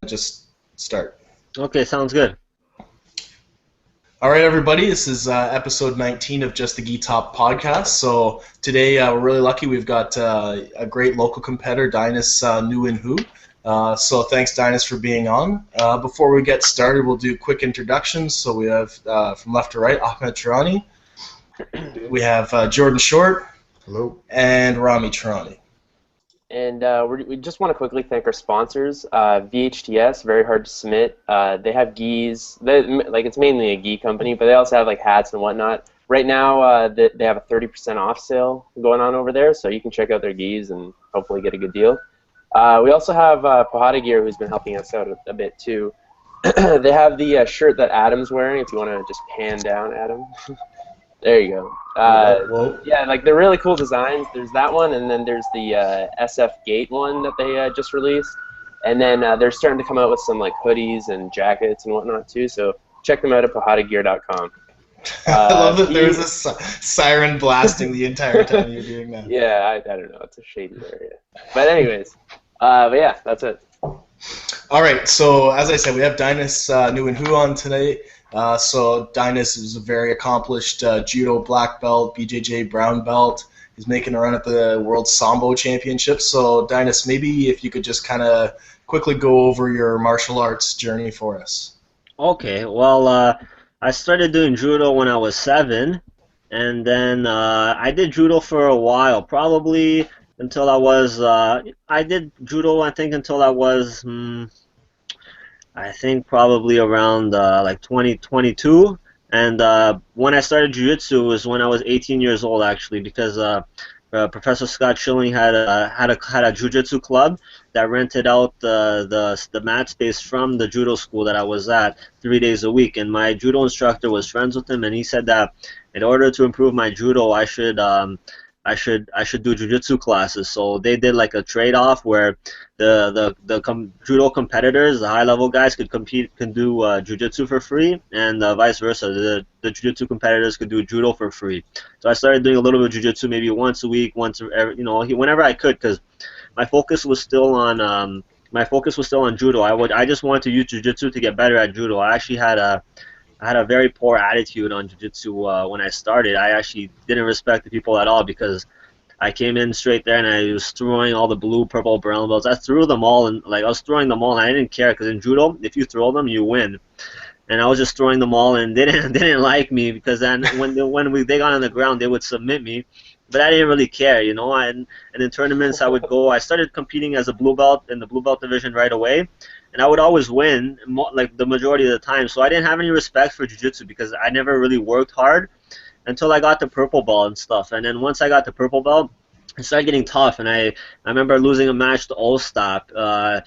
just start. Okay, sounds good. All right, everybody, this is episode 19 of Just the Gi Top podcast. So today we're really lucky. We've got a great local competitor, Dainis Nguyen-Huu. So thanks, Dainis, for being on. Before we get started, we'll do quick introductions. So we have, from left to right, Ahmed Tirani. We have Jordan Short. Hello. And Rami Tirani. And we just want to quickly thank our sponsors. VHTS, very hard to submit. They have gis. It's mainly a gi company, but they also have like hats and whatnot. Right now, they have a 30% off sale going on over there, so you can check out their gis and hopefully get a good deal. We also have Pahada Gear, who's been helping us out a bit too. They have the shirt that Adam's wearing. If you want to just pan down, Adam. There you go. Yeah, like they're really cool designs. There's that one, and then there's the SF Gate one that they just released. And then they're starting to come out with some like hoodies and jackets and whatnot too. So check them out at pahadagear.com. I love that there's a siren blasting the entire time you're doing that. Yeah, I don't know. It's a shady area. But anyways, but yeah, that's it. All right, so as I said, we have Dainis Nguyen-Huu on today. So Dainis is a very accomplished judo black belt, BJJ brown belt. He's making a run at the World Sambo Championships. So Dainis, maybe if you could just kind of quickly go over your martial arts journey for us. Okay, well, I started doing judo when I was 7, and then I did judo for a while, probably until I was, I did judo, I think, until I was, I think probably around like 2022, and when I started jiu-jitsu was when I was 18 years old, actually, because Professor Scott Schilling had a jiu-jitsu club that rented out the mat space from the judo school that I was at 3 days a week, and my judo instructor was friends with him, and he said that in order to improve my judo, I should do jiu-jitsu classes. So they did like a trade-off where the judo competitors, the high-level guys, could do jiu-jitsu for free, and vice versa. The jiu-jitsu competitors could do judo for free. So I started doing a little bit of jiu-jitsu, maybe once a week, whenever I could, because my focus was still on judo. I just wanted to use jiu-jitsu to get better at judo. I actually had a very poor attitude on jiu-jitsu when I started. I actually didn't respect the people at all because I came in straight there and I was throwing all the blue, purple, brown belts. I threw them all, and I was throwing them all, and I didn't care because in judo, if you throw them, you win. And I was just throwing them all, and they didn't like me because then when they got on the ground, they would submit me. But I didn't really care, and in tournaments I would go. I started competing as a blue belt in the blue belt division right away, and I would always win, like the majority of the time. So I didn't have any respect for jiu-jitsu because I never really worked hard until I got the purple belt and stuff. And then once I got the purple belt, it started getting tough, and I remember losing a match to Ostap. I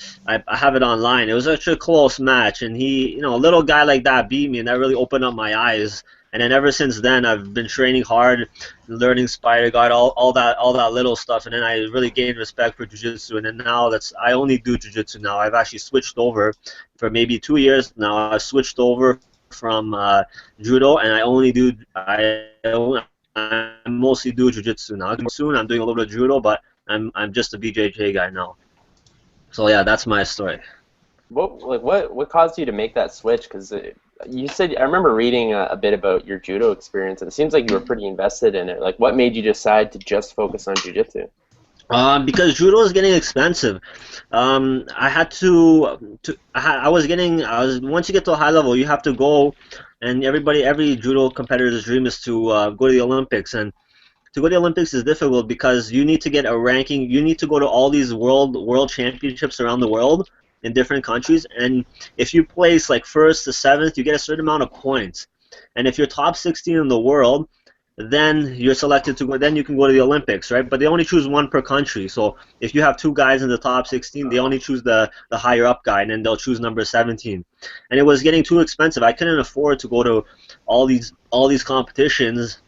have it online. It was actually a close match, and he, a little guy like that beat me, and that really opened up my eyes. And then ever since then, I've been training hard, learning Spider Guard, all that little stuff, and then I really gained respect for jiu-jitsu. And then now I only do jiu-jitsu now. I've actually switched over for maybe 2 years now. I've switched over from judo, and I mostly do jiu-jitsu now. Soon I'm doing a little bit of judo, but I'm just a BJJ guy now. So yeah, that's my story. What caused you to make that switch? Because you said, I remember reading a bit about your judo experience, and it seems like you were pretty invested in it. Like, what made you decide to just focus on jiu-jitsu? Because judo is getting expensive. I had once you get to a high level, you have to go, and every judo competitor's dream is to go to the Olympics, and to go to the Olympics is difficult because you need to get a ranking. You need to go to all these world championships around the world in different countries, and if you place like 1st to 7th, you get a certain amount of points. And if you're top 16 in the world, then you're selected to go. Then you can go to the Olympics, right? But they only choose one per country. So if you have 2 guys in the top 16, they only choose the higher up guy, and then they'll choose number 17. And it was getting too expensive. I couldn't afford to go to all these competitions.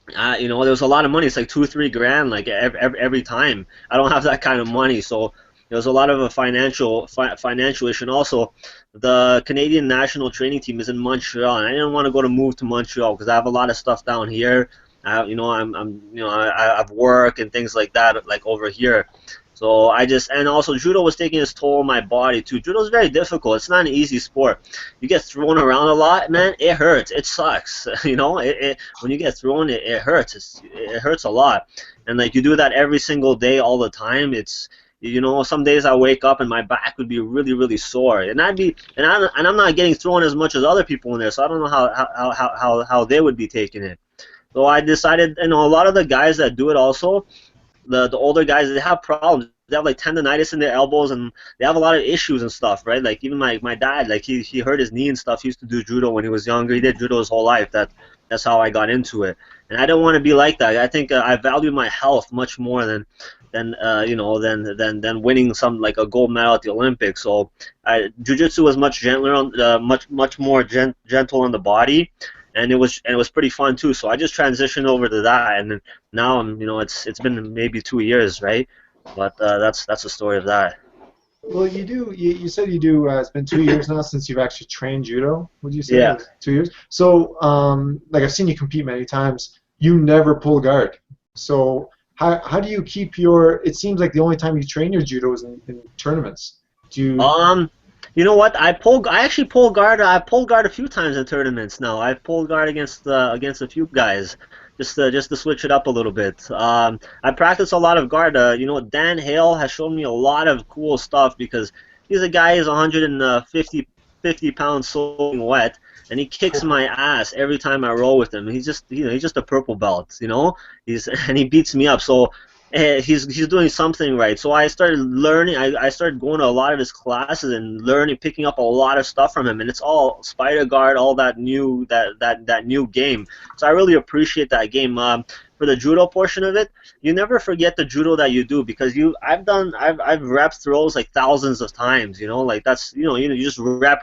There was a lot of money. It's like $2-3 grand, like every time. I don't have that kind of money, so there was a lot of a financial issue. And also, the Canadian national training team is in Montreal, and I didn't want to move to Montreal because I have a lot of stuff down here. I have work and things like that, like over here. So and also judo was taking its toll on my body too. Judo is very difficult. It's not an easy sport. You get thrown around a lot, man. It hurts. It sucks. When you get thrown, it hurts. It hurts a lot. And like you do that every single day, all the time. Some days I wake up and my back would be really, really sore, and I'm not getting thrown as much as other people in there, so I don't know how they would be taking it. So I decided, a lot of the guys that do it also, the older guys, they have problems. They have like tendonitis in their elbows, and they have a lot of issues and stuff, right? Like even my dad, like he hurt his knee and stuff. He used to do judo when he was younger. He did judo his whole life. That's how I got into it, and I don't want to be like that. I think I value my health much more than winning some like a gold medal at the Olympics. So jiu-jitsu was much gentler much more gentle on the body, and it was pretty fun too. So I just transitioned over to that, and now it's been maybe 2 years, right? But that's the story of that. Well, you said you do. It's been 2 years now since you've actually trained judo. Would you say? Yeah. 2 years. So, like I've seen you compete many times. You never pull guard. So how do you keep your? It seems like the only time you train your judo is in tournaments. Do you? You know what? I actually pull guard. I pulled guard a few times in tournaments now. I've pulled guard against a few guys, just to switch it up a little bit. I practice a lot of guard. Dan Hale has shown me a lot of cool stuff because he's a guy who's 150 pounds soaking wet, and he kicks my ass every time I roll with him. He's just a purple belt, and he beats me up. So he's doing something right. So I started learning. I started going to a lot of his classes and picking up a lot of stuff from him, and it's all spider guard, all that new new game. So I really appreciate that game. For the judo portion of it, you never forget the judo that you do because I've repped throws like thousands of times. Like that's you just rep,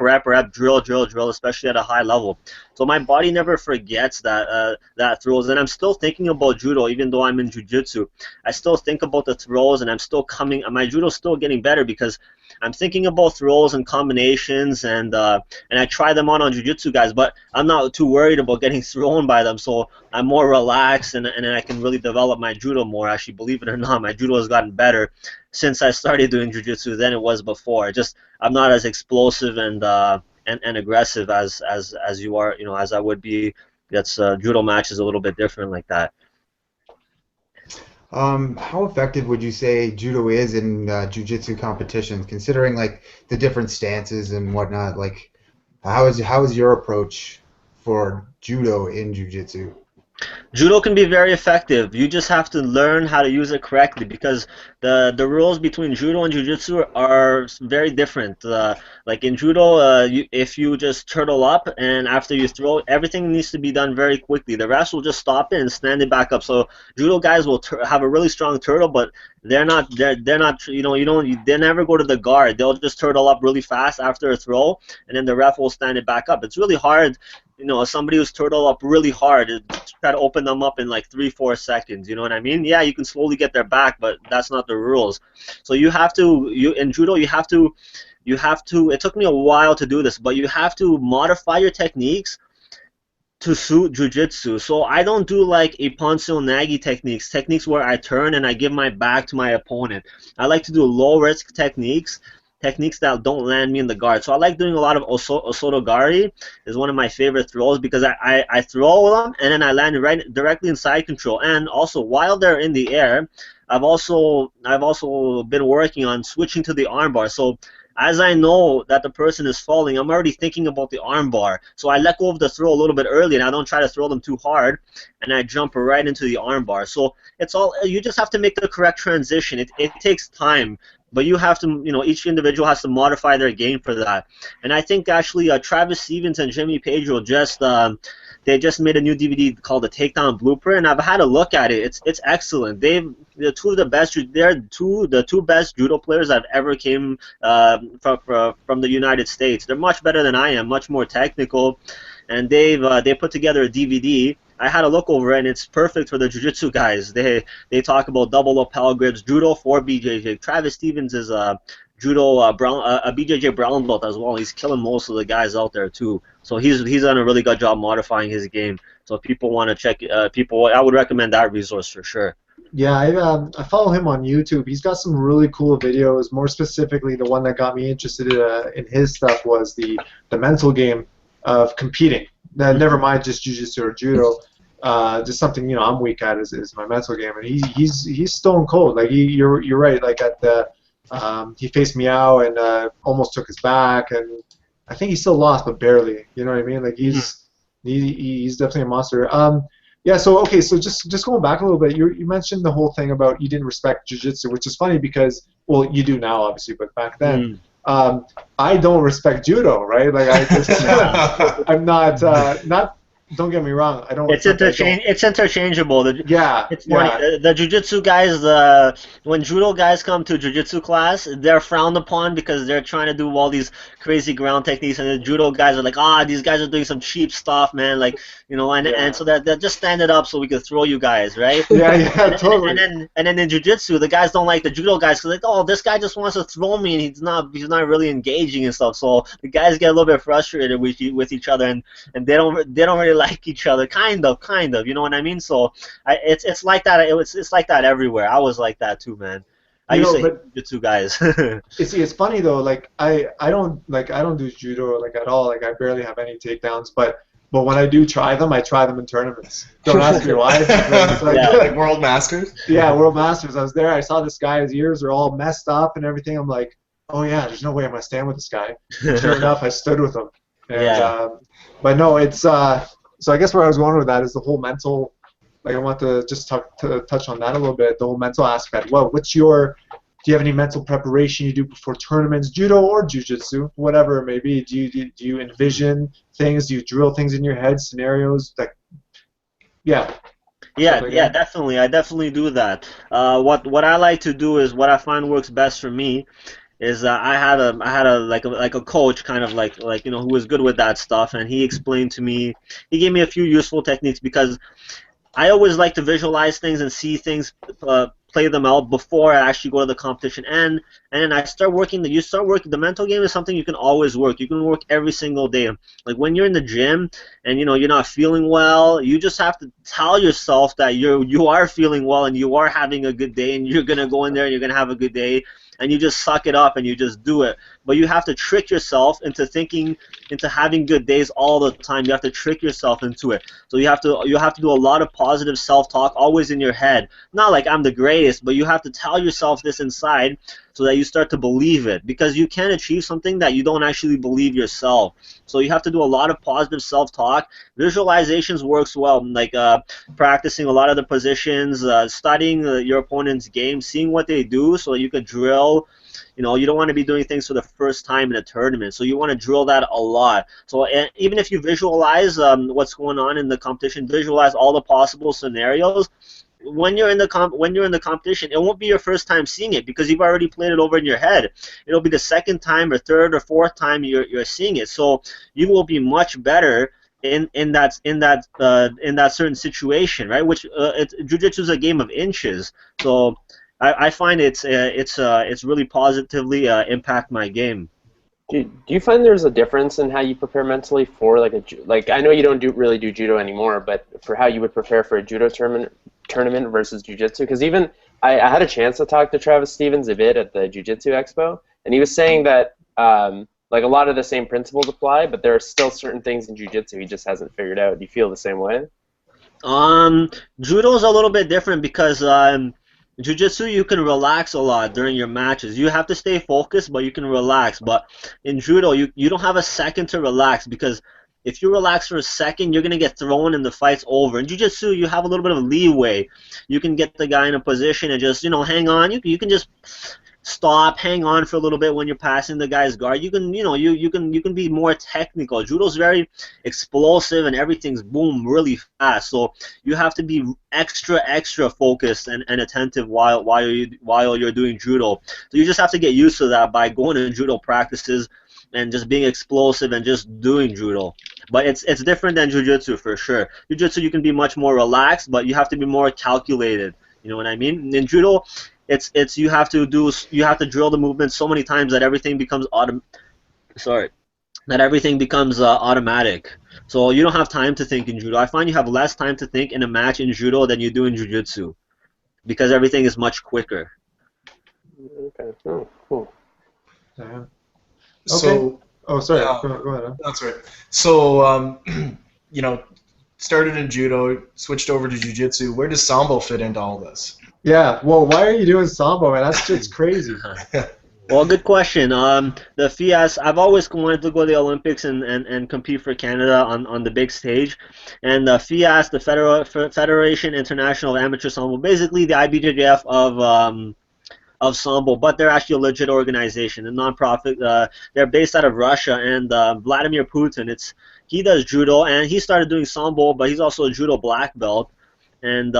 drill, especially at a high level. So my body never forgets that throws, and I'm still thinking about judo even though I'm in jiu-jitsu. I still think about the throws, and I'm still my judo's still getting better because I'm thinking about throws and combinations, and I try them on jiu-jitsu guys, but I'm not too worried about getting thrown by them, so I'm more relaxed, and I can really develop my judo more. Actually, believe it or not, my judo has gotten better since I started doing jiu-jitsu than it was before. I'm not as explosive and aggressive as you are, as I would be. That's judo match is a little bit different like that. How effective would you say judo is in jiu-jitsu competitions, considering like the different stances and whatnot? Like, how is your approach for judo in jiu-jitsu? Judo can be very effective. You just have to learn how to use it correctly because the rules between judo and jiu-jitsu are very different. Like in judo, if you just turtle up and after you throw, everything needs to be done very quickly. The refs will just stop it and stand it back up. So judo guys will have a really strong turtle, but they're not they never go to the guard. They'll just turtle up really fast after a throw, and then the ref will stand it back up. It's really hard. Somebody who's turtle up really hard, try to open them up in like 3-4 seconds. You know what I mean? Yeah, you can slowly get their back, but that's not the rules. So in judo, you have to. It took me a while to do this, but you have to modify your techniques to suit jiu-jitsu. So I don't do like a Poncio Nagi techniques where I turn and I give my back to my opponent. I like to do low-risk techniques that don't land me in the guard. So I like doing a lot of osotogari is one of my favorite throws because I throw them and then I land right directly in side control. And also while they're in the air, I've also been working on switching to the armbar. So as I know that the person is falling, I'm already thinking about the armbar. So I let go of the throw a little bit early, and I don't try to throw them too hard, and I jump right into the armbar. So you just have to make the correct transition. It takes time, but you have to, each individual has to modify their game for that. And I think actually Travis Stevens and Jimmy Pedro they just made a new DVD called The Takedown Blueprint, and I've had a look at it. It's excellent. They're the two best judo players I've ever came from the United States. They're much better than I am, much more technical, and they put together a DVD. I had a look over it, and it's perfect for the jiu-jitsu guys. They talk about double lapel grips, judo for BJJ. Travis Stevens is a judo a BJJ brown belt as well. He's killing most of the guys out there too. So he's done a really good job modifying his game. So if people want to check, I would recommend that resource for sure. Yeah, I follow him on YouTube. He's got some really cool videos. More specifically, the one that got me interested in his stuff was the mental game of competing. Never mind just jiu-jitsu or judo. Just something I'm weak at is my mental game, and he's stone cold. Like you're right. Like at the he faced me out and almost took his back, and I think he still lost, but barely. You know what I mean? Like he's definitely a monster. Yeah, so okay, so just going back a little bit, you mentioned the whole thing about you didn't respect jiu-jitsu, which is funny because, well, you do now obviously, but back then, I don't respect judo, right? Like I just, I'm not. Don't get me wrong, I don't. It's It's interchangeable. Yeah, It's funny. yeah. The jiu-jitsu guys, when judo guys come to jiu-jitsu class, they're frowned upon because they're trying to do all these crazy ground techniques, and the judo guys are like, these guys are doing some cheap stuff, man. Like, and so that just stand it up so we could throw you guys, right? Yeah, totally. And then in jiu-jitsu, the guys don't like the judo guys because like, this guy just wants to throw me, and he's not really engaging and stuff. So the guys get a little bit frustrated with each other, and they don't really like each other, kind of, you know what I mean? So it's like that. It's like that everywhere. I was like that too, man. I used to hate jiu-jitsu guys. It's funny though. Like I don't do judo like at all. Like I barely have any takedowns, but when I do try them, I try them in tournaments. Don't ask me why. Like World Masters. Yeah, World Masters. I was there. I saw this guy. His ears are all messed up and everything. I'm like, oh yeah, there's no way I'm gonna stand with this guy. Sure enough, I stood with him. And, but no, it's so I guess where I was going with that is the whole mental. Like I want to just touch on that a little bit. The whole mental aspect. Well, do you have any mental preparation you do before tournaments, judo or jiu-jitsu, whatever it may be? Do you envision things? Do you drill things in your head, scenarios? Yeah, definitely. I definitely do that. What I like to do is what I find works best for me is I had a coach kind of like who was good with that stuff, and he explained to me. He gave me a few useful techniques because I always like to visualize things and see things, play them out before I actually go to the competition. And then I start working. The mental game is something you can always work. You can work every single day. Like when you're in the gym and you're not feeling well, you just have to tell yourself that you are feeling well and you are having a good day, and you're gonna go in there and you're gonna have a good day. And you just suck it up and you just do it. But you have to trick yourself into having good days all the time. You have to trick yourself into it. So you have to do a lot of positive self-talk always in your head. Not like I'm the greatest, but you have to tell yourself this inside so that you start to believe it, because you can't achieve something that you don't actually believe yourself. So you have to do a lot of positive self-talk. Visualizations works well, like practicing a lot of the positions, studying your opponent's game, seeing what they do so you could drill. You don't want to be doing things for the first time in a tournament, so you want to drill that a lot. So even if you visualize what's going on in the competition, visualize all the possible scenarios. When you're in the competition, it won't be your first time seeing it because you've already played it over in your head. It'll be the second time or third or fourth time you're seeing it. So you will be much better in that certain situation, right? Which jiu-jitsu is a game of inches. So I find it's really positively impact my game. Do you find there's a difference in how you prepare mentally for like I know you don't really do judo anymore, but for how you would prepare for a judo tournament versus jiu-jitsu? Because even I had a chance to talk to Travis Stevens a bit at the Jiu-Jitsu Expo, and he was saying that like a lot of the same principles apply, but there are still certain things in jiu-jitsu he just hasn't figured out. Do you feel the same way? Judo's a little bit different because Jiu-jitsu, you can relax a lot during your matches. You have to stay focused, but you can relax. But in judo, you don't have a second to relax, because if you relax for a second, you're going to get thrown and the fight's over. In jiu-jitsu, you have a little bit of leeway. You can get the guy in a position and just, hang on. You can just stop, hang on for a little bit when you're passing the guy's guard. You can, you can be more technical. Judo's very explosive and everything's boom really fast. So you have to be extra focused and attentive while you're doing judo. So you just have to get used to that by going to judo practices and just being explosive and just doing judo. But it's different than jiu-jitsu for sure. Jiu-jitsu, you can be much more relaxed, but you have to be more calculated. You know what I mean? In judo, you have to drill the movement so many times that everything becomes automatic. So you don't have time to think in judo. I find you have less time to think in a match in judo than you do in jiu-jitsu. because everything is much quicker. Okay. Oh, cool. Yeah. So, Okay. Oh, sorry. uh, Go ahead. that's right. So, you know, started in judo, switched over to jiu-jitsu. Where does sambo fit into all this? Yeah. Well, why are you doing sambo, man? That shit's crazy. Well, good question. The FIAS, I've always wanted to go to the Olympics and compete for Canada on the big stage. And the FIAS, the Federation International of Amateur Sambo, basically the IBJJF of Sambo, but they're actually a legit organization, a nonprofit. They're based out of Russia, and Vladimir Putin, he does judo, and he started doing Sambo, but he's also a judo black belt. And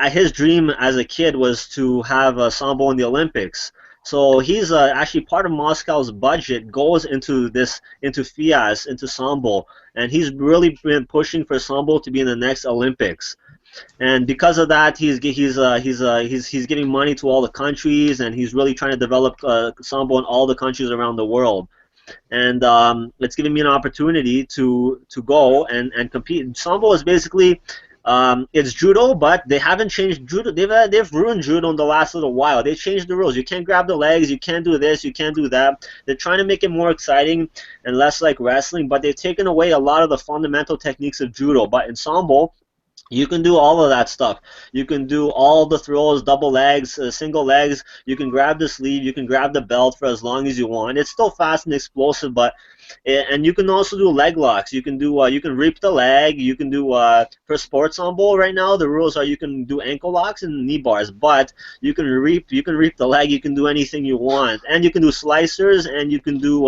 his dream as a kid was to have Sambo in the Olympics. So he's actually part of Moscow's budget goes into FIAS, into Sambo, and he's really been pushing for Sambo to be in the next Olympics. And because of that, he's giving money to all the countries, and he's really trying to develop Sambo in all the countries around the world. And it's giving me an opportunity to go and compete. Sambo is basically it's judo, but they haven't changed judo. They've ruined judo in the last little while. They changed the rules. You can't grab the legs. You can't do this. You can't do that. They're trying to make it more exciting and less like wrestling, but they've taken away a lot of the fundamental techniques of judo. But in Sambo, you can do all of that stuff. You can do all the throws, double legs, single legs. You can grab the sleeve. You can grab the belt for as long as you want. It's still fast and explosive, and you can also do leg locks. You can do you can reap the leg. You can do for sports Sambo right now. The rules are you can do ankle locks and knee bars, but you can reap the leg. You can do anything you want, and you can do slicers, and you can do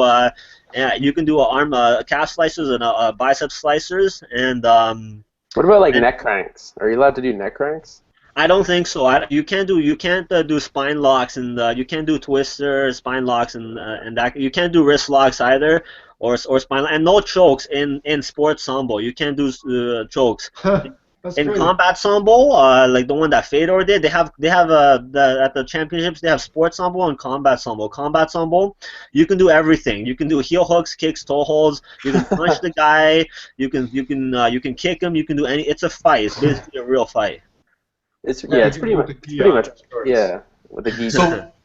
calf slicers and bicep slicers, and What about like neck cranks? Are you allowed to do neck cranks? I don't think so. You can't do spine locks, and you can't do twister spine locks, and that you can't do wrist locks either, or spine, and no chokes in sports Sambo. You can't do chokes. That's In crazy. combat Sambo, like the one that Fedor did, they have at the championships they have sports Sambo and combat Sambo. Combat Sambo, you can do everything. You can do heel hooks, kicks, toe holds. You can punch the guy. You can kick him. You can do any. It's a fight. It's basically a real fight. It's Yeah, it's you pretty do much with the gi on, of course. yeah, with the gi.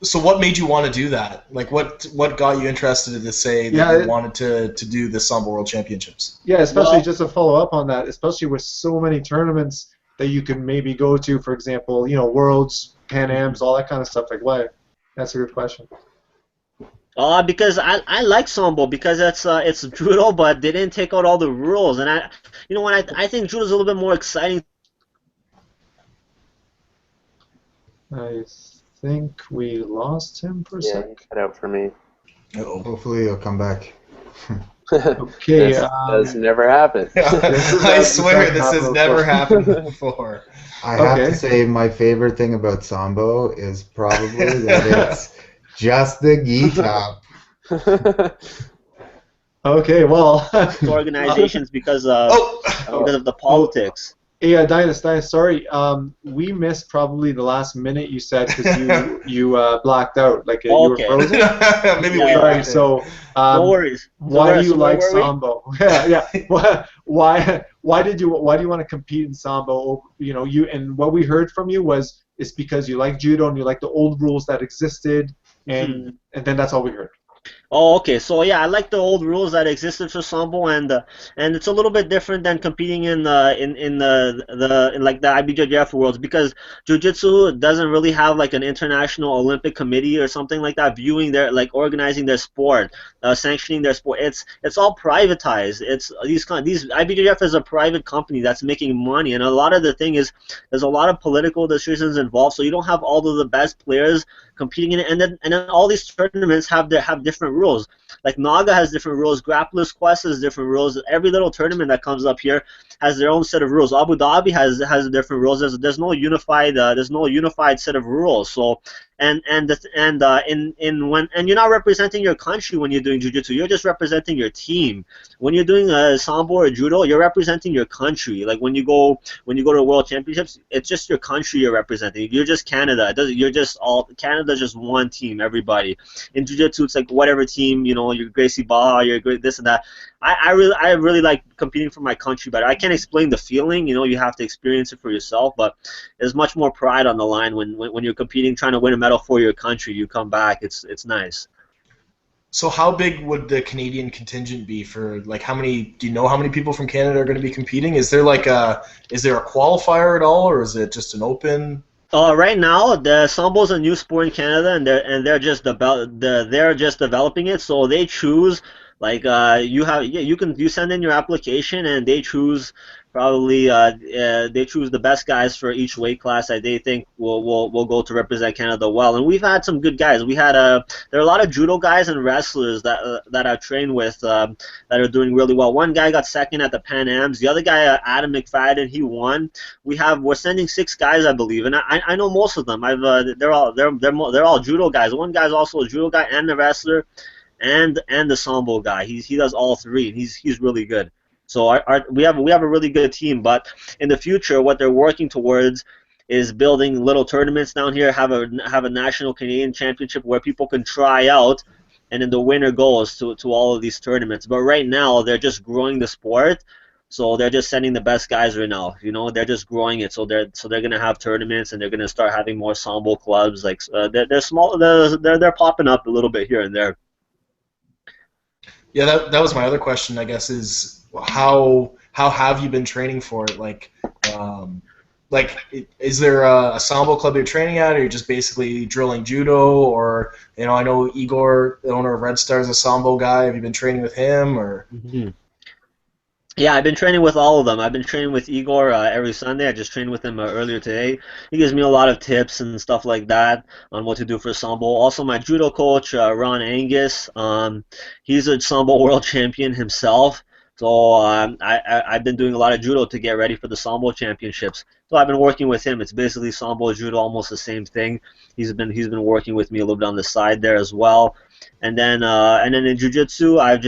So what made you want to do that? Like, what got you interested to say that you wanted to do the Sambo World Championships? Yeah, especially Well- just to follow up on that, especially with so many tournaments that you can maybe go to, for example, Worlds, Pan Ams, all that kind of stuff. Like, why? That's a good question. Because I like Sambo because it's judo, but they didn't take out all the rules, and I think judo is a little bit more exciting. I think we lost him for a Yeah, sec. you cut out for me. Uh-oh. Hopefully he'll come back. Okay. This does never happen. I swear this has never happened before. I have Okay. to say my favorite thing about Sambo is probably that it's just the gi top. Okay, well. Organizations because Oh, of the politics. Yeah, Dainis, sorry. We missed probably the last minute you said because you blacked out, like you were Okay. frozen. maybe Yeah. we Sorry. are. So, No worries. why do you So like where were we? Sambo? Yeah. Why do you want to compete in Sambo? And what we heard from you was it's because you like judo and you like the old rules that existed, and then that's all we heard. Oh, okay. So yeah, I like the old rules that existed for Sambo, and it's a little bit different than competing in like the IBJJF worlds because Jiu-Jitsu doesn't really have like an international Olympic committee or something like that viewing like organizing their sport, sanctioning their sport. It's all privatized. It's these IBJJF is a private company that's making money, and a lot of the thing is there's a lot of political decisions involved, so you don't have all of the best players competing in it, and then all these tournaments have different rules. Like Naga has different rules, Grappler's Quest has different rules. Every little tournament that comes up here has their own set of rules. Abu Dhabi has different rules. There's no unified set of rules. So and you're not representing your country when you're doing jiu-jitsu. You're just representing your team. When you're doing Sambo or judo, you're representing your country. Like when you go to World Championships, it's just your country you're representing. You're just Canada. Canada's just one team, everybody. In jiu-jitsu, it's like whatever team, you're Gracie Barra, you're this and that. I really like competing for my country, but I can't explain the feeling. You know, you have to experience it for yourself. But there's much more pride on the line when you're competing, trying to win a medal for your country. You come back. It's nice. So how big would the Canadian contingent be for, like, how many, do you know how many people from Canada are going to be competing? Is there is there a qualifier at all, or is it just an open? Right now, the Sambo is a new sport in Canada, and they're just developing it. So they choose, like, you send in your application, and they choose probably they choose the best guys for each weight class that they think will go to represent Canada well. And we've had some good guys. There are a lot of judo guys and wrestlers that I've trained with that are doing really well. One guy got second at the Pan Ams. The other guy, Adam McFadden, he won. We're sending 6 guys, I believe, and I know most of them. They're all judo guys. One guy's also a judo guy and a wrestler, and the Sambo guy. He does all 3, and he's really good. So we have a really good team. But in the future, what they're working towards is building little tournaments down here. Have a national Canadian championship where people can try out, and then the winner goes to all of these tournaments. But right now, they're just growing the sport. So they're just sending the best guys right now. You know, they're just growing it. So they're gonna have tournaments, and they're gonna start having more Sambo clubs. Like they're small. They're popping up a little bit here and there. Yeah, that was my other question, I guess, is how have you been training for it? Is there a Sambo club you're training at, or you're just basically drilling judo? Or, you know, I know Igor, the owner of Red Star, is a Sambo guy. Have you been training with him, or? Mm-hmm. Yeah, I've been training with all of them. I've been training with Igor every Sunday. I just trained with him earlier today. He gives me a lot of tips and stuff like that on what to do for Sambo. Also, my judo coach, Ron Angus, he's a Sambo world champion himself. So I've been doing a lot of judo to get ready for the Sambo Championships. So I've been working with him. It's basically Sambo judo, almost the same thing. He's been working with me a little bit on the side there as well. And then in Jiu-Jitsu, I've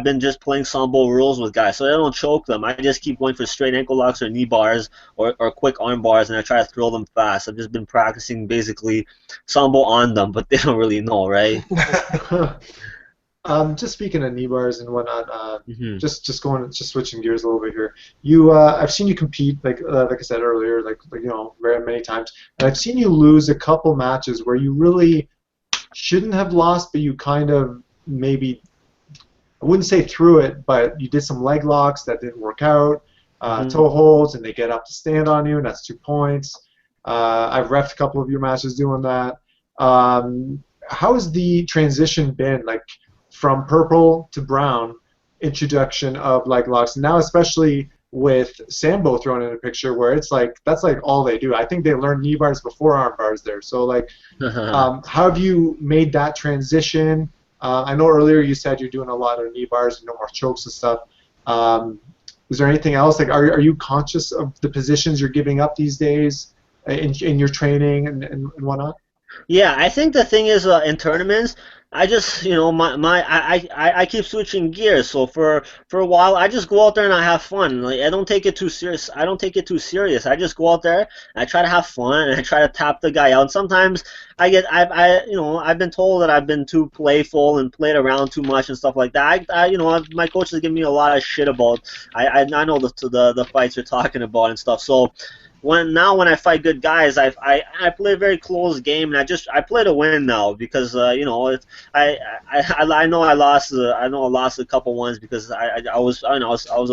been just playing Sambo rules with guys, so I don't choke them. I just keep going for straight ankle locks or knee bars or quick arm bars, and I try to throw them fast. I've just been practicing basically Sambo on them, but they don't really know, right? Just speaking of knee bars and whatnot, Mm-hmm. just switching gears a little bit here. I've seen you compete, like I said earlier, like you know, very many times, and I've seen you lose a couple matches where you really shouldn't have lost, but you kind of maybe, I wouldn't say threw it, but you did some leg locks that didn't work out, toe holds, and they get up to stand on you, and that's 2 points. I've reffed a couple of your matches doing that. How has the transition been, like, from purple to brown, introduction of leg locks, and now especially with Sambo thrown in a picture where it's like that's like all they do. I think they learned knee bars before arm bars there. So like, how have you made that transition? I know earlier you said you're doing a lot of knee bars, no more chokes and stuff. Is there anything else? Like, are you conscious of the positions you're giving up these days in your training and whatnot? Yeah, I think the thing is in tournaments, I just, you know, I keep switching gears. So for a while, I just go out there and I have fun. Like, I don't take it too serious. I just go out there and I try to have fun, and I try to tap the guy out. And sometimes I've been told that I've been too playful and played around too much and stuff like that. My coach has given me a lot of shit about. I know the fights you're talking about and stuff. So. When I fight good guys, I play a very close game, and I play to win now because I know I lost a couple ones because I was a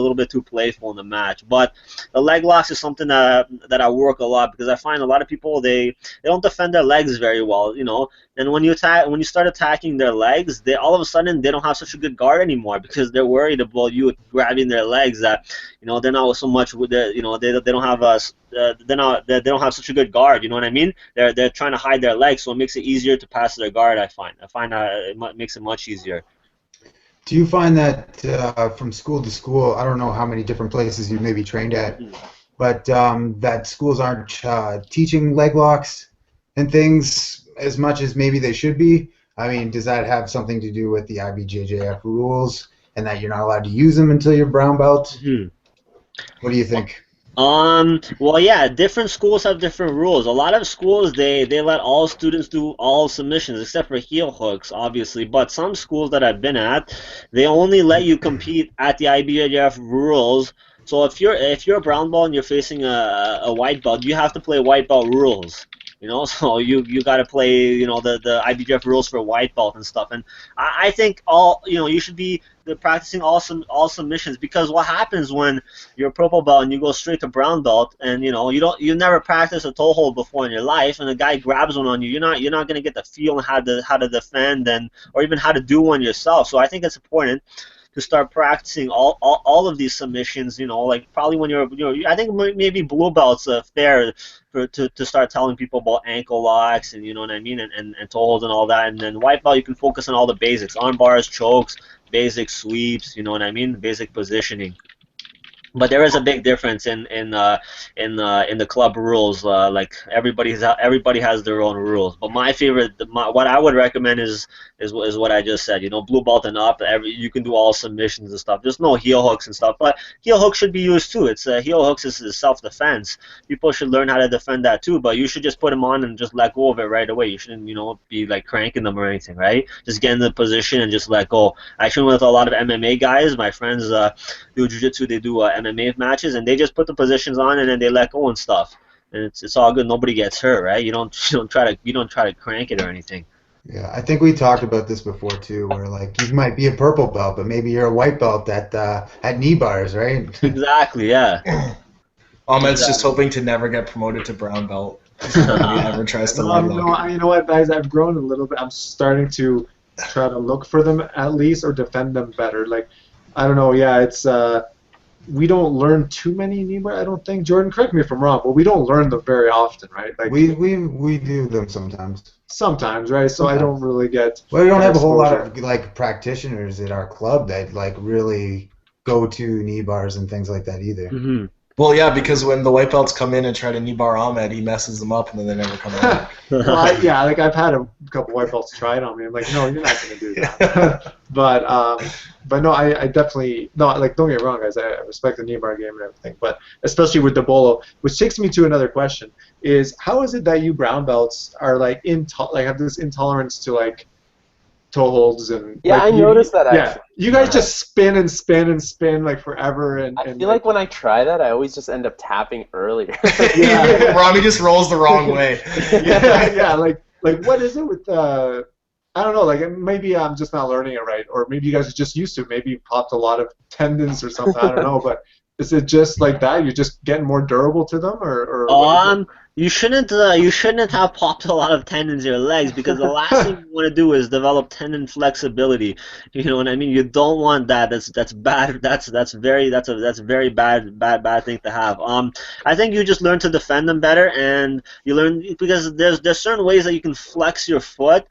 little bit too playful in the match. But the leg locks is something that I work a lot because I find a lot of people they don't defend their legs very well, you know. And when you start attacking their legs, they all of a sudden they don't have such a good guard anymore because they're worried about you grabbing their legs. That they're not so much with they don't have they don't have such a good guard. You know what I mean? They're trying to hide their legs, so it makes it easier to pass their guard. I find it makes it much easier. Do you find that from school to school, I don't know how many different places you may be trained at, but that schools aren't teaching leg locks and things as much as maybe they should be? I mean, does that have something to do with the IBJJF rules and that you're not allowed to use them until you're brown belt? Mm-hmm. What do you think? Well, yeah, different schools have different rules. A lot of schools they let all students do all submissions except for heel hooks, obviously. But some schools that I've been at, they only let you compete at the IBJJF rules. So if you're a brown belt and you're facing a white belt, you have to play white belt rules. So you got to play the IBJJF rules for white belt and stuff. And I think you should be practicing all submissions, because what happens when you're a purple belt and you go straight to brown belt, and you never practiced a toe hold before in your life, and a guy grabs one on you, you're not going to get the feel on how to defend, and or even how to do one yourself. So I think it's important to start practicing all of these submissions. Like probably when I think maybe blue belt's fair to start telling people about ankle locks, and you know what I mean, and toe holds and all that. And then white belt, you can focus on all the basics: arm bars, chokes, basic sweeps, you know what I mean, basic positioning. But there is a big difference in the club rules. Like everybody has their own rules. But my favorite, what I would recommend is what I just said. Blue belt and up. You can do all submissions and stuff. There's no heel hooks and stuff. But heel hooks should be used too. It's heel hooks is self-defense. People should learn how to defend that too. But you should just put them on and just let go of it right away. You shouldn't be like cranking them or anything, right? Just get in the position and just let go. I train with a lot of MMA guys. My friends do jiu-jitsu. They do MMA matches, and they just put the positions on and then they let go and stuff, and it's all good. Nobody gets hurt, right? You don't try to crank it or anything. Yeah, I think we talked about this before too, where like you might be a purple belt, but maybe you're a white belt at knee bars, right? Exactly, yeah. Ahmed's just hoping to never get promoted to brown belt. If he ever tries to you know what, guys? I've grown a little bit. I'm starting to try to look for them at least, or defend them better. Like, I don't know. Yeah, it's we don't learn too many anymore. I don't think. Jordan, correct me if I'm wrong, but we don't learn them very often, right? Like we do them sometimes. Sometimes, right? So I don't really get. Well, we don't have a whole lot of like practitioners at our club that like really go to knee bars and things like that either. Mm-hmm. Well, yeah, because when the white belts come in and try to knee bar Ahmed, he messes them up and then they never come out. Well, like I've had a couple white belts try it on me. I'm like, no, you're not going to do that. But no, I definitely no. Like, don't get me wrong, guys. I respect the knee bar game and everything, but especially with the bolo, which takes me to another question: is how is it that you brown belts are like have this intolerance to like toe holds and I noticed that actually. Yeah, you guys just spin and spin and spin like forever, and I feel like when I try that, I always just end up tapping earlier. Rami just rolls the wrong way. yeah. Like what is it with I don't know. Like maybe I'm just not learning it right, or maybe you guys are just used to it. Maybe you popped a lot of tendons or something. I don't know, but is it just like that? You're just getting more durable to them, or you shouldn't have popped a lot of tendons in your legs, because the last thing you want to do is develop tendon flexibility. You know what I mean? You don't want that. That's bad. That's a very bad thing to have. I think you just learn to defend them better, and you learn, because there's certain ways that you can flex your foot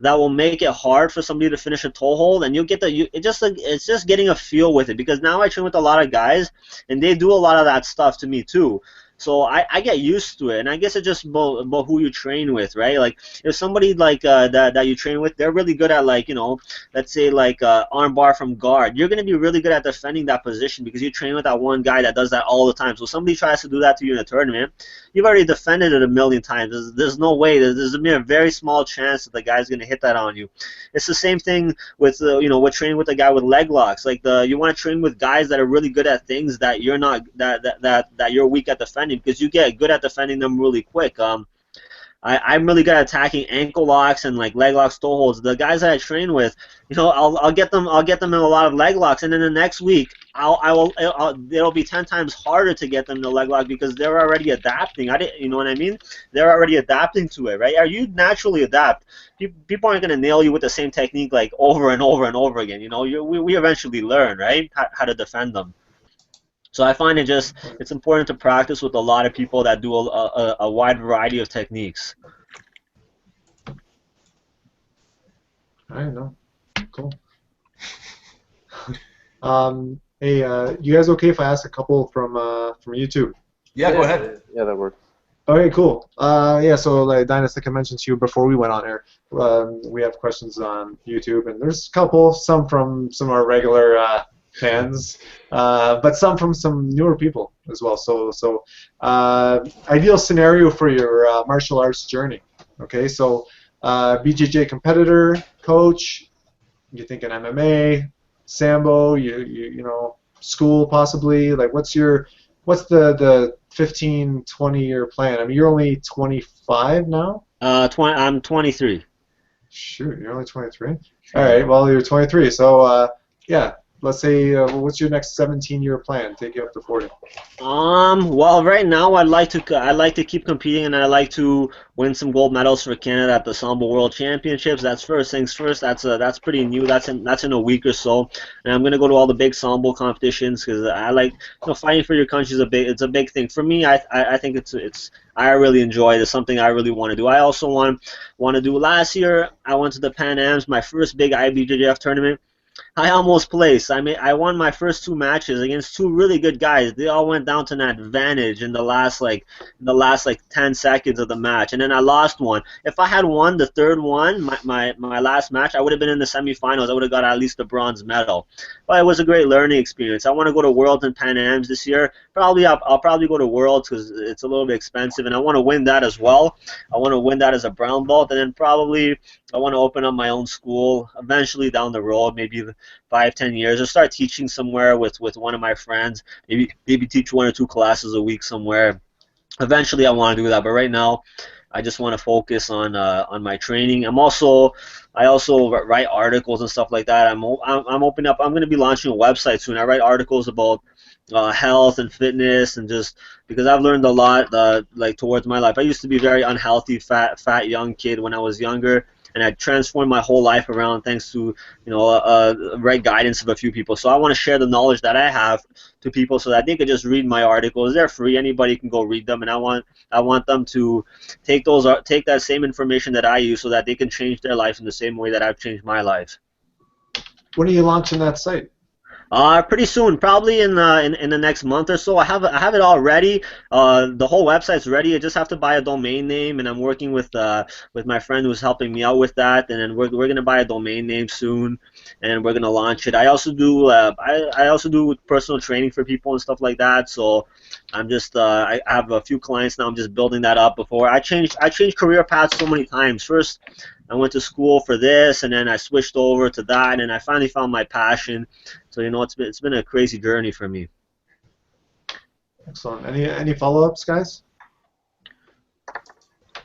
that will make it hard for somebody to finish a toe hold, and you'll get it's just getting a feel with it, because now I train with a lot of guys and they do a lot of that stuff to me too. So I get used to it, and I guess it's just about who you train with, right? Like if somebody like that you train with, they're really good at let's say like arm bar from guard. You're gonna be really good at defending that position because you train with that one guy that does that all the time. So if somebody tries to do that to you in a tournament, you've already defended it a million times. There's no way. There's a very small chance that the guy's gonna hit that on you. It's the same thing with with training with a guy with leg locks. Like you want to train with guys that are really good at things that you're not that you're weak at defending, because you get good at defending them really quick. I'm really good at attacking ankle locks and like leg locks, toe holds. The guys that I train with, I'll get them in a lot of leg locks, and then the next week it'll be 10 times harder to get them to leg lock because they're already adapting. You know what I mean? They're already adapting to it, right? You naturally adapt. People aren't gonna nail you with the same technique like over and over and over again. We eventually learn, right, how to defend them. So I find it's important to practice with a lot of people that do a wide variety of techniques. I don't know. Cool. Hey, you guys okay if I ask a couple from YouTube? Yeah, go ahead. Yeah, that works. Okay, cool. Yeah, so like Dainis, like I mentioned to you before we went on air, we have questions on YouTube, and there's a couple, some from some of our regular fans, but some from some newer people as well. So ideal scenario for your martial arts journey. Okay, so BJJ competitor, coach. You thinking MMA, Sambo? You know, school possibly. Like, what's the 15, 20-year plan? I mean, you're only 25 now. I'm 23. Shoot, you're only 23. All right, well, you're 23. So, yeah, let's say, what's your next 17-year plan? Take you up to 40. Well, right now I'd like to keep competing, and I like to win some gold medals for Canada at the Sambo World Championships. That's first things first. That's pretty new. That's in a week or so, and I'm gonna go to all the big Sambo competitions because I like, fighting for your country is a big thing for me. I think I really enjoy it. It's something I really want to do. I also want to do. Last year I went to the Pan Ams, my first big IBJJF tournament. I almost placed. I mean, I won my first two matches against two really good guys. They all went down to an advantage in the last 10 seconds of the match, and then I lost one. If I had won the third one, my last match, I would have been in the semifinals. I would have got at least a bronze medal. But it was a great learning experience. I want to go to Worlds and Pan Ams this year. I'll probably go to Worlds because it's a little bit expensive, and I want to win that as well. I want to win that as a brown belt, and then probably I want to open up my own school eventually down the road, maybe 5, 10 years, or start teaching somewhere with one of my friends. Maybe teach 1 or 2 classes a week somewhere. Eventually, I want to do that, but right now, I just want to focus on my training. I also write articles and stuff like that. I'm opening up. I'm going to be launching a website soon. I write articles about health and fitness, and just because I've learned a lot like towards my life. I used to be a very unhealthy, fat young kid when I was younger, and I transformed my whole life around thanks to right guidance of a few people. So I want to share the knowledge that I have to people so that they could just read my articles. They're free. Anybody can go read them, and I want them to take that same information that I use so that they can change their life in the same way that I've changed my life. When are you launching that site? Pretty soon, probably in the next month or so. I have it all ready. The whole website's ready. I just have to buy a domain name, and I'm working with my friend who's helping me out with that. And then we're gonna buy a domain name soon, and we're gonna launch it. I also do personal training for people and stuff like that. So I'm just I have a few clients now. I'm just building that up. Before I changed career paths so many times. First, I went to school for this, and then I switched over to that, and I finally found my passion. So it's been a crazy journey for me. Excellent. Any follow-ups, guys?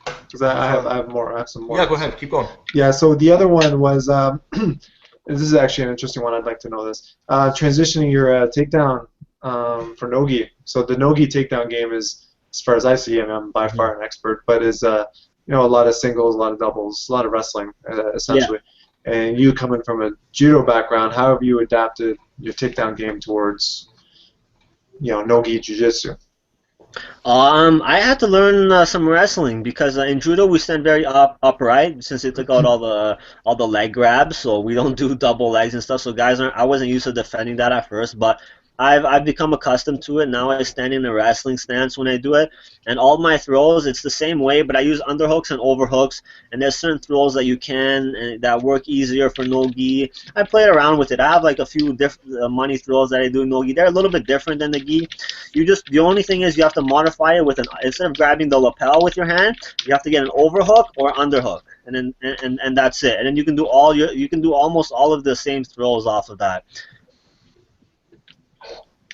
Because I have more. I have some more. Yeah, go ahead. Keep going. Yeah. So the other one was this is actually an interesting one. I'd like to know this. Transitioning your takedown for nogi. So the nogi takedown game is, as far as I see, and I'm by far an expert, but is a lot of singles, a lot of doubles, a lot of wrestling, essentially. Yeah. And you coming from a judo background, how have you adapted your takedown game towards, nogi jiu-jitsu? I had to learn some wrestling because in judo we stand very upright since they took out all the leg grabs, so we don't do double legs and stuff. So I wasn't used to defending that at first, but I've become accustomed to it. Now I stand in a wrestling stance when I do it, and all my throws, it's the same way, but I use underhooks and overhooks, and there's certain throws that you can that work easier for no-gi. I played around with it. I have like a few different money throws that I do in no-gi. They're a little bit different than the gi. The only thing is you have to modify it with instead of grabbing the lapel with your hand, you have to get an overhook or underhook, and then and that's it. And then you can do almost all of the same throws off of that.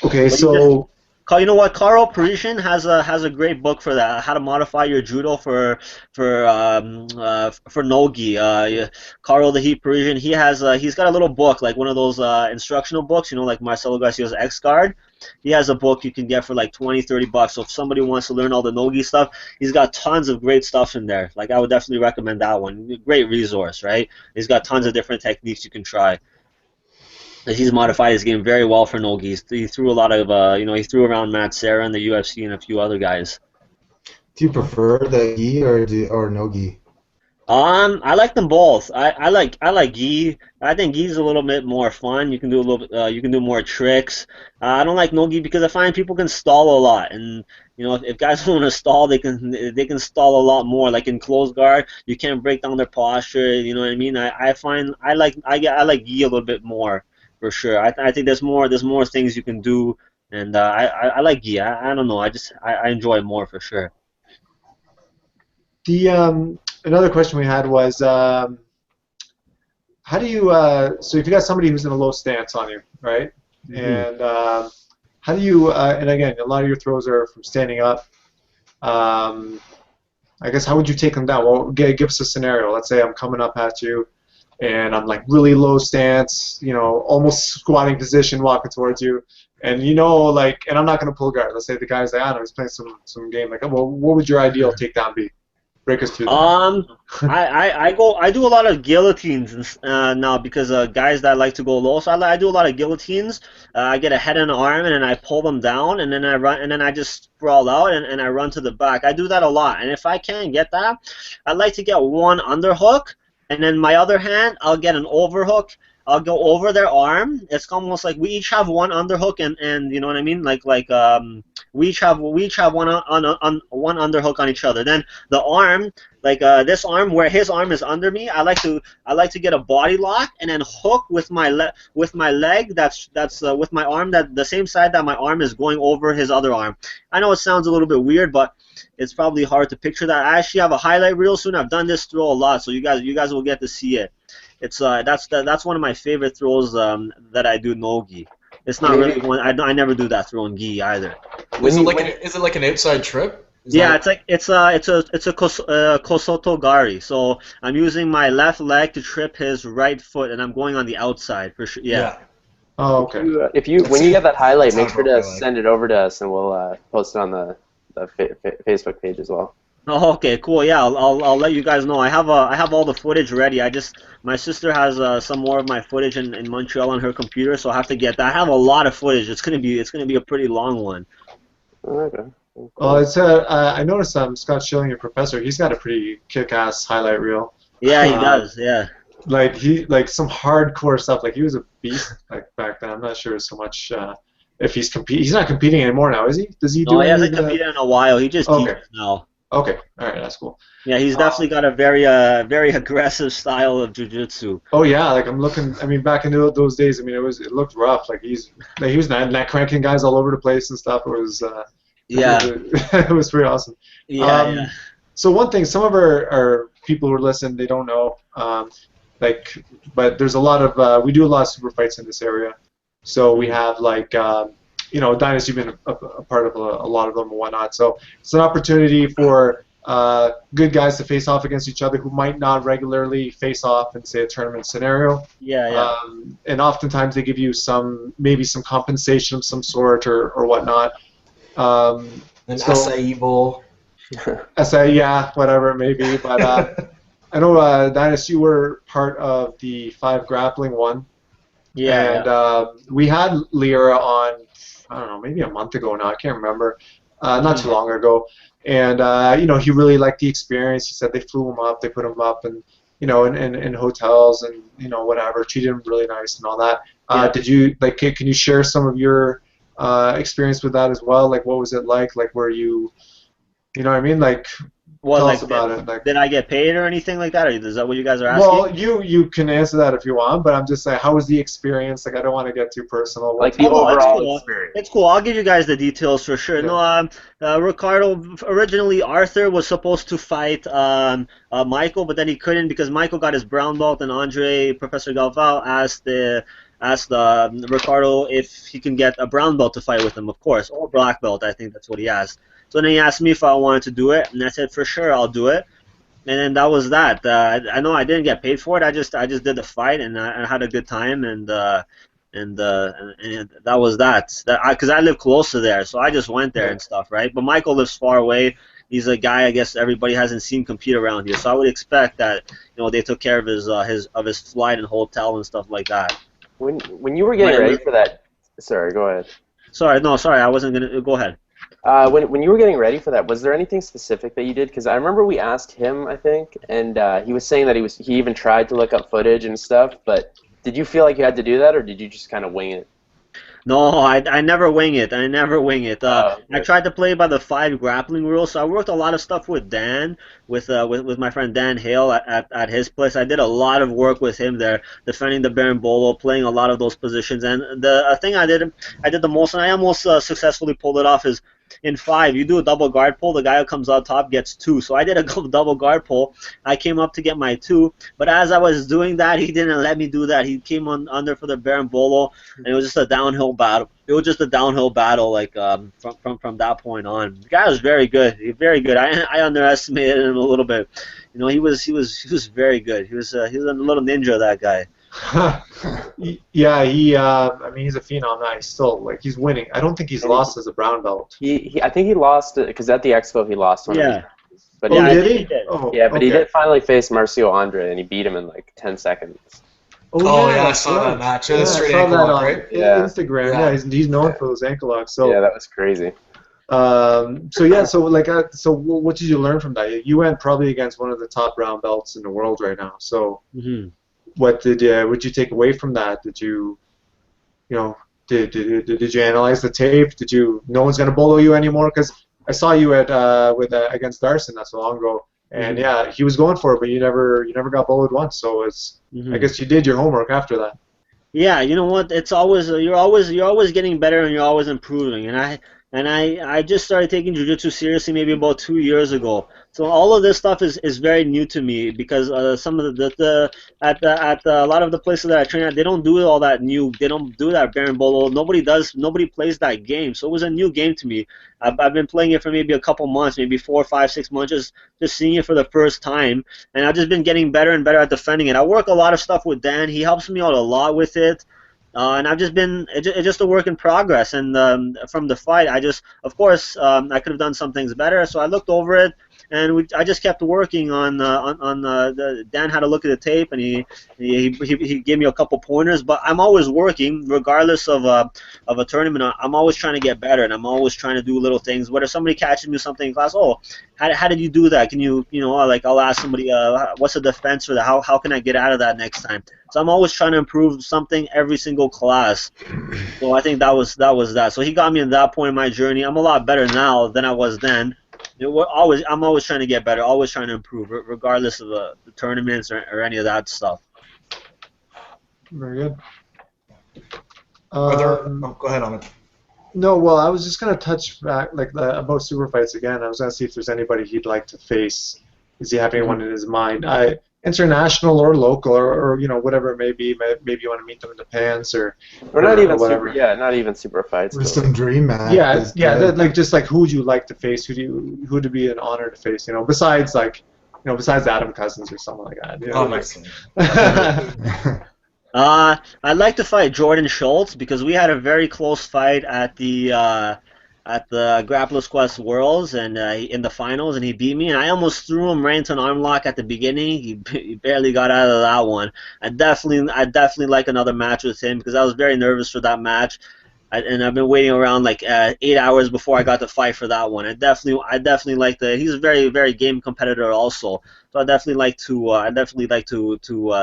Okay, so you know what? Carl Parisian has a great book for that. How to modify your judo for no-gi. Carl the Heat Parisian. He's got a little book, like one of those instructional books. Like Marcelo Garcia's X Guard. He has a book you can get for like $20-30. So if somebody wants to learn all the no-gi stuff, he's got tons of great stuff in there. Like I would definitely recommend that one. Great resource, right? He's got tons of different techniques you can try. He's modified his game very well for no-gi. He threw a lot of, he threw around Matt Serra in the UFC and a few other guys. Do you prefer the gi or no-gi? I like them both. I like gi. I think gi's a little bit more fun. You can do you can do more tricks. I don't like no-gi because I find people can stall a lot, and if guys want to stall, they can stall a lot more. Like in closed guard, you can't break down their posture. You know what I mean? I find I like gi a little bit more for sure. I think there's more things you can do, and I like gi. I don't know. I enjoy it more for sure. The another question we had was how do you so if you got somebody who's in a low stance on you, right? And how do you and again, a lot of your throws are from standing up. I guess how would you take them down? Well, give us a scenario. Let's say I'm coming up at you, and I'm like really low stance, you know, almost squatting position, walking towards you, and you know, like, and I'm not gonna pull guard. Let's say the guy's like, I don't know, he's playing some game. Like, well, what would your ideal takedown be? Break us through that. I do a lot of guillotines now because guys that like to go low, so I do a lot of guillotines. I get a head and an arm, and then I pull them down, and then I run, and then I just sprawl out, and I run to the back. I do that a lot, and if I can't get that, I like to get one underhook, and then my other hand, I'll get an overhook. I'll go over their arm. It's almost like we each have one underhook, and you know what I mean, like we each have one on one underhook on each other. Then the arm, like this arm where his arm is under me, I like to get a body lock and then hook with my leg that's with my arm that the same side that my arm is going over his other arm. I know it sounds a little bit weird, but it's probably hard to picture that. I actually have a highlight reel soon. I've done this throw a lot, so you guys will get to see it. It's that's one of my favorite throws that I do no gi. It's not really one. I never do that throw in gi either. Is it like an outside trip? Yeah, it's a kosoto gari. So I'm using my left leg to trip his right foot, and I'm going on the outside for sure. Yeah. Oh, okay. When you get that highlight, make sure to send it over to us, and we'll post it on the Facebook page as well. Oh, okay, cool. Yeah, I'll let you guys know. I have all the footage ready. My sister has some more of my footage in Montreal on her computer, so I have to get that. I have a lot of footage. It's gonna be a pretty long one. Okay. Cool. Well, it's I noticed Scott Schilling, your professor, he's got a pretty kick-ass highlight reel. Yeah, he does. Yeah. Like some hardcore stuff. Like he was a beast like back then. I'm not sure so much if he's competing. He's not competing anymore now, is he? Does he do? No, he hasn't competed in a while. He just teaches now. Okay, all right, that's cool. Yeah, he's definitely got a very aggressive style of jiu-jitsu. Oh yeah, like I'm looking. I mean, back in those days, I mean, it looked rough. Like he was neck cranking guys all over the place and stuff. It was it was pretty awesome. Yeah. So one thing, some of our people who listen, they don't know, but there's a lot of we do a lot of super fights in this area. So we have like. You know, Dainis, you've been a part of a lot of them and whatnot. So it's an opportunity for good guys to face off against each other who might not regularly face off in, say, a tournament scenario. Yeah. And oftentimes they give you maybe some compensation of some sort or whatnot. An acai bowl. Acai, yeah, whatever it may be. But I know, Dainis, you were part of the 5 grappling one. Yeah. And we had Lyra on, I don't know, maybe a month ago now. I can't remember. Not too long ago. And, you know, he really liked the experience. He said they flew him up. They put him up and, you know, in hotels and, you know, whatever. Treated him really nice and all that. Did you, like, can you share some of your experience with that as well? Like, what was it like? Like, were you know what I mean? Like, tell us about it. Like, did I get paid or anything like that? Or is that what you guys are asking? Well, you can answer that if you want, but I'm just saying, how was the experience? Like, I don't want to get too personal. Like the overall experience. It's cool. I'll give you guys the details for sure. Yeah. No, Ricardo, originally Arthur was supposed to fight Michael, but then he couldn't because Michael got his brown belt, and Professor Galval asked Ricardo if he can get a brown belt to fight with him, of course, or black belt. I think that's what he asked. So then he asked me if I wanted to do it, and I said for sure I'll do it. And then that was that. I know I didn't get paid for it. I just did the fight, and I had a good time, and that was that. Because I live close to there, so I just went there and stuff, right? But Michael lives far away. He's a guy I guess everybody hasn't seen compete around here, so I would expect that they took care of his flight and hotel and stuff like that. When you were getting ready for that, sorry, go ahead. Sorry, I wasn't gonna go ahead. When you were getting ready for that, was there anything specific that you did? Because I remember we asked him, I think, and he was saying that he even tried to look up footage and stuff. But did you feel like you had to do that, or did you just kind of wing it? No, I never wing it. I never wing it. I Okay. tried to play by the 5 grappling rule, so I worked a lot of stuff with Dan, with my friend Dan Hale at his place. I did a lot of work with him there, defending the Berimbolo, playing a lot of those positions. And the thing I did the most, and I almost successfully pulled it off, is in 5, you do a double guard pull, the guy who comes out top gets 2. So I did a double guard pull. I came up to get my 2, but as I was doing that, he didn't let me do that. He came on under for the Berimbolo, and it was just a downhill battle. It was just a downhill battle, like from that point on. The guy was very good, very good. I underestimated him a little bit. You know, he was very good. He was a little ninja, that guy. Yeah, I mean, he's a phenom now. He's still like he's winning. I don't think he's And lost as a brown belt. I think he lost because at the Expo he lost one of his Yeah, matches. But Oh, yeah, I did think he? he did. Oh, yeah, but he okay. did finally face Marcio Andre, and he beat him in like 10 seconds. Oh, yeah, I that's saw that right. match. Yeah, Yeah, I straight saw ankle that lock, on right? Yeah. Instagram. Yeah. Yeah, he's known for those ankle locks. So, Yeah, that was crazy. so yeah, so like, what did you learn from that? You went probably against one of the top brown belts in the world right now. So, Hmm. what did you take away from that? Did you, you know, did you analyze the tape? No one's gonna bolo you anymore? Because I saw you at against Darson not so long ago, and Hmm. yeah, he was going for it, but you never got boloed once. So I Hmm. guess you did your homework after that. Yeah, you know what? It's always you're always getting better and you're always improving. And I just started taking jiu-jitsu seriously maybe about 2 years ago. So all of this stuff is very new to me because some of a lot of the places that I train at, they don't do all that new. They don't do that berimbolo. Nobody does. Nobody plays that game. So it was a new game to me. I've been playing it for maybe a couple months, maybe 4, 5, 6 months, just seeing it for the first time, and I've just been getting better and better at defending it. I work a lot of stuff with Dan. He helps me out a lot with it. And I've just been it's just a work in progress. And from the fight, of course, I could have done some things better. So I looked over it, and I just kept working Dan had a look at the tape, and he gave me a couple pointers. But I'm always working, regardless of a tournament. I'm always trying to get better, and I'm always trying to do little things. Whether somebody catches me something in class, oh, how did you do that? Can like I'll ask somebody, what's the defense for that? How can I get out of that next time? So I'm always trying to improve something every single class. So I think that. So he got me in that point in my journey. I'm a lot better now than I was then. I'm always trying to get better, always trying to improve, regardless of the tournaments or any of that stuff. Very good. Go ahead on it. No, well, I was just gonna touch back about super fights again. I was gonna see if there's anybody he'd like to face. Is he having one in his mind? International or local or whatever it may be. Maybe you want to meet them in the pants or Not even whatever. not even super fights. With But some dream match. Yeah. Just like who would you like to face? Who would be an honor to face? Besides besides Adam Cousins or someone like that. Obviously. I'd like to fight Jordan Schultz because we had a very close fight at the Grappler's Quest Worlds and in the finals, and he beat me. And I almost threw him right into an arm lock at the beginning. He barely got out of that one. I definitely like another match with him because I was very nervous for that match. And I've been waiting around like 8 hours before I got to fight for that one. I definitely like he's a very very game competitor also. So I definitely like to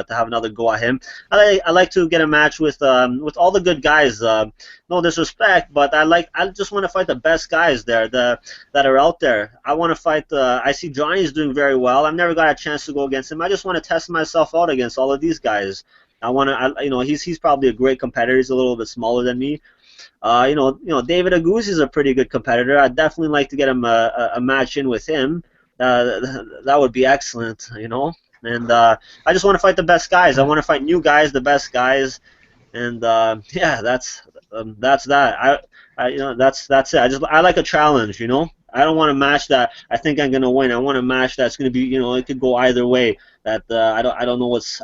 have another go at him. I like to get a match with all the good guys. No disrespect, but I just want to fight the best guys there that are out there. I want to fight. I see Johnny's doing very well. I've never got a chance to go against him. I just want to test myself out against all of these guys. He's probably a great competitor. He's a little bit smaller than me. David Aguzzi is a pretty good competitor. I'd definitely like to get him a match in with him. That would be excellent, And I just want to fight the best guys. I want to fight new guys, the best guys, and yeah, that's that. That's it. I like a challenge, I don't want a match that I think I'm gonna win. I want a match that's gonna be, it could go either way. That I don't know what's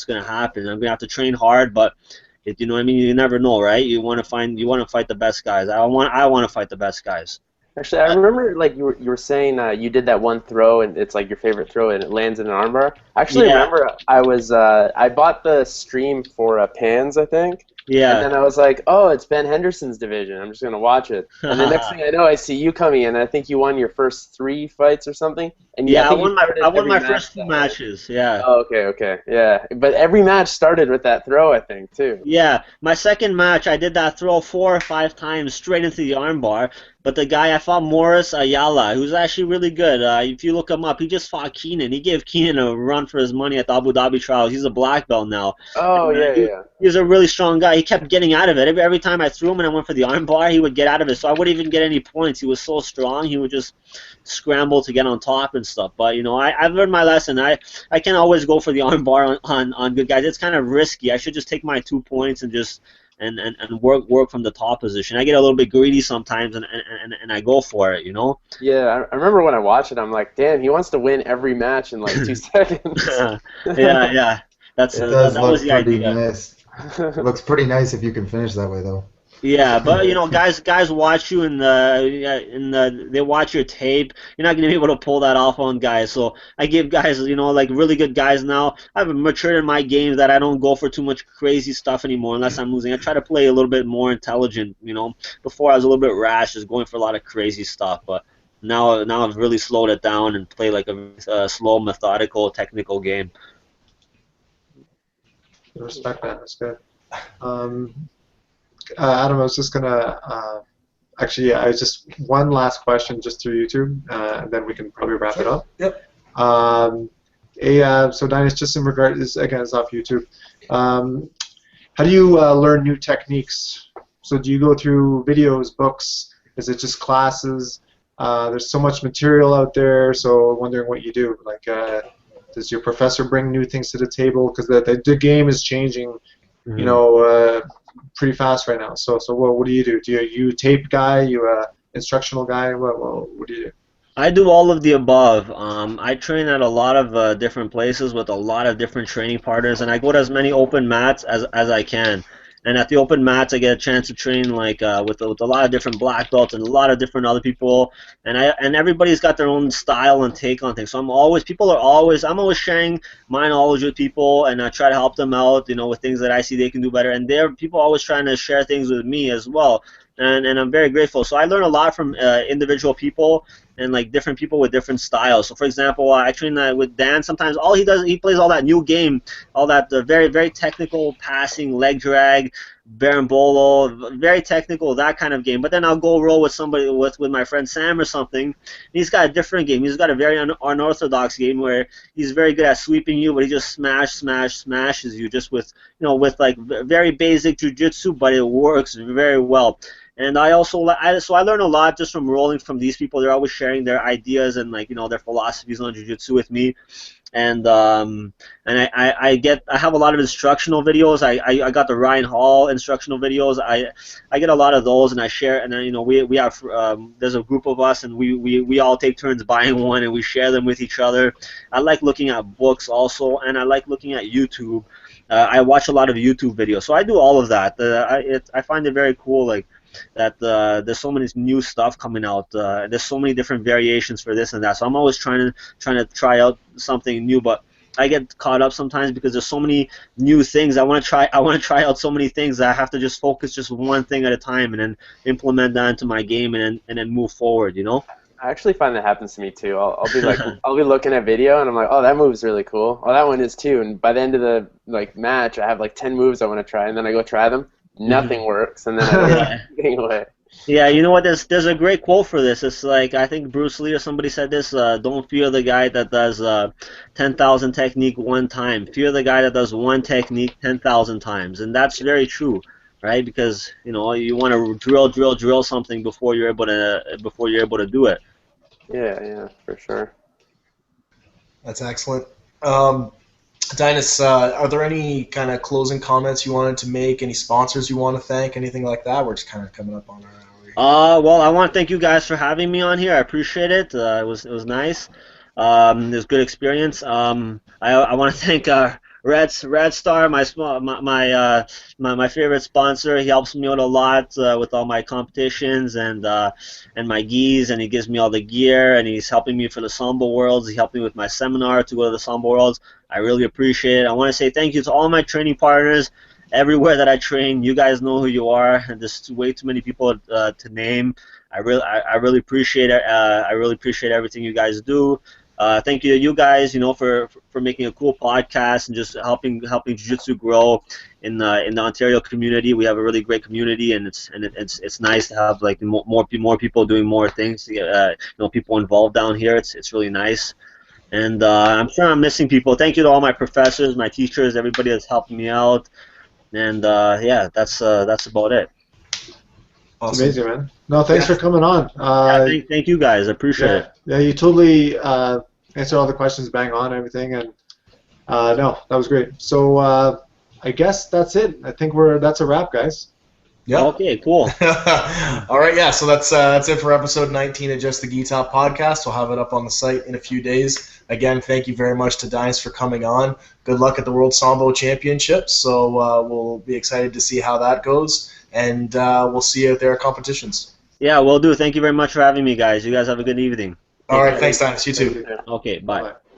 gonna happen. I'm gonna have to train hard, but you never know, right? You want to fight the best guys. I want to fight the best guys. actually, I remember like you were saying you did that one throw and it's like your favorite throw and it lands in an armbar. I actually Yeah. remember I bought the stream for Pans, I think, And Yeah. then I was like, oh, it's Ben Henderson's division. I'm just gonna watch it. And the next thing I know, I see you coming in. I think you won your first 3 fights or something. And I Yeah, think you I started won every my match first two that way. matches. Yeah. Oh, okay, okay, yeah. But every match started with that throw, I think, too. Yeah, my second match, I did that throw 4 or 5 times straight into the armbar. But the guy I fought, Morris Ayala, who's actually really good. If you look him up, he just fought Keenan. He gave Keenan a run for his money at the Abu Dhabi trials. He's a black belt now, Oh, and yeah, yeah. he was a really strong guy. He kept getting out of it. Every time I threw him and I went for the armbar, he would get out of it. So I wouldn't even get any points. He was so strong. He would just scramble to get on top and stuff. But I've learned my lesson. I can't always go for the armbar on good guys. It's kind of risky. I should just take my 2 points and just and work from the top position. I get a little bit greedy sometimes and I go for it, you know? Yeah, I remember when I watched it, I'm like, damn, he wants to win every match in like 2 seconds. Yeah. That's It that, does that was look the pretty idea. nice. It looks pretty nice if you can finish that way, though. Yeah, but guys watch you and they watch your tape. You're not gonna be able to pull that off on guys. So I give guys, like really good guys now. I've matured in my game that I don't go for too much crazy stuff anymore unless I'm losing. I try to play a little bit more intelligent. Before I was a little bit rash, just going for a lot of crazy stuff. But now I've really slowed it down and play like a slow, methodical, technical game. I respect that. That's good. Um, Adam, I was just gonna actually, yeah, I was just one last question just through YouTube, and then we can probably wrap it up. Yep. So Dainis, just in regard, this again is off YouTube. How do you learn new techniques? So do you go through videos, books? Is it just classes? There's so much material out there, so wondering what you do. Like, does your professor bring new things to the table? Because the game is changing, pretty fast right now. So what do you do? Do you tape guy? You instructional guy? What do you do? I do all of the above. I train at a lot of different places with a lot of different training partners, and I go to as many open mats as I can. And at the open mats, I get a chance to train like with a lot of different black belts and a lot of different other people. And everybody's got their own style and take on things. So I'm always sharing my knowledge with people, and I try to help them out, with things that I see they can do better. And there, people are always trying to share things with me as well. And I'm very grateful. So I learn a lot from individual people and like different people with different styles. So for example, I train with Dan. Sometimes all he does, he plays all that new game, all that very very technical passing, leg drag, berimbolo, very technical, that kind of game. But then I'll go roll with somebody with my friend Sam or something. He's got a different game. He's got a very unorthodox game where he's very good at sweeping you, but he just smashes you just with with like very basic jiu-jitsu, but it works very well. And I also so I learn a lot just from rolling from these people. They're always sharing their ideas and like their philosophies on jiu-jitsu with me. And I have a lot of instructional videos. I got the Ryan Hall instructional videos. I get a lot of those and I share. And then we have there's a group of us and we all take turns buying one and we share them with each other. I like looking at books also, and I like looking at YouTube. I watch a lot of YouTube videos, so I do all of that. I find it very cool, like that there's so many new stuff coming out. There's so many different variations for this and that. So I'm always trying to try out something new, but I get caught up sometimes because there's so many new things. I want to try out so many things that I have to just focus just one thing at a time and then implement that into my game and then move forward. I actually find that happens to me too. I'll be like, I'll be looking at video and I'm like, oh, that move's really cool. Oh, that one is too. And by the end of the match, I have like 10 moves I want to try, and then I go try them. Nothing works, and then I don't get away. Yeah, you know what? There's a great quote for this. It's like I think Bruce Lee or somebody said this. Don't fear the guy that does 10,000 technique one time. Fear the guy that does one technique 10,000 times, and that's very true, right? Because you want to drill something before you're able to do it. Yeah, for sure. That's excellent. Dainis, are there any kind of closing comments you wanted to make? Any sponsors you want to thank? Anything like that? We're just kind of coming up on our hour. Well, I want to thank you guys for having me on here. I appreciate it. It was nice. It was a good experience. I want to thank Red Star, my favorite sponsor. He helps me out a lot with all my competitions and my gis, and he gives me all the gear, and he's helping me for the Sambo Worlds. He helped me with my seminar to go to the Sambo Worlds. I really appreciate it. I want to say thank you to all my training partners everywhere that I train. You guys know who you are. There's way too many people to name. I really appreciate it. I really appreciate everything you guys do. Thank you to you guys, for making a cool podcast and just helping jiu-jitsu grow in the Ontario community. We have a really great community, and it's nice to have like more people doing more things. People involved down here. It's really nice. And I'm sure I'm missing people. Thank you to all my professors, my teachers, everybody that's helping me out. And yeah, that's about it. It's amazing, man. No, thanks for coming on. Thank you guys. I appreciate it. Yeah, you totally answered all the questions bang on and everything, and no, that was great. So I guess that's it. I think that's a wrap, guys. Yeah. Okay, cool. All right, yeah, so that's it for episode 19 of Just the Gi Top podcast. We'll have it up on the site in a few days. Again, thank you very much to Dainis for coming on. Good luck at the World Sambo Championships. So we'll be excited to see how that goes, and we'll see you at their competitions. Yeah, will do. Thank you very much for having me, guys. You guys have a good evening. All right, thanks, Dainis. You too. Okay, bye. Bye-bye.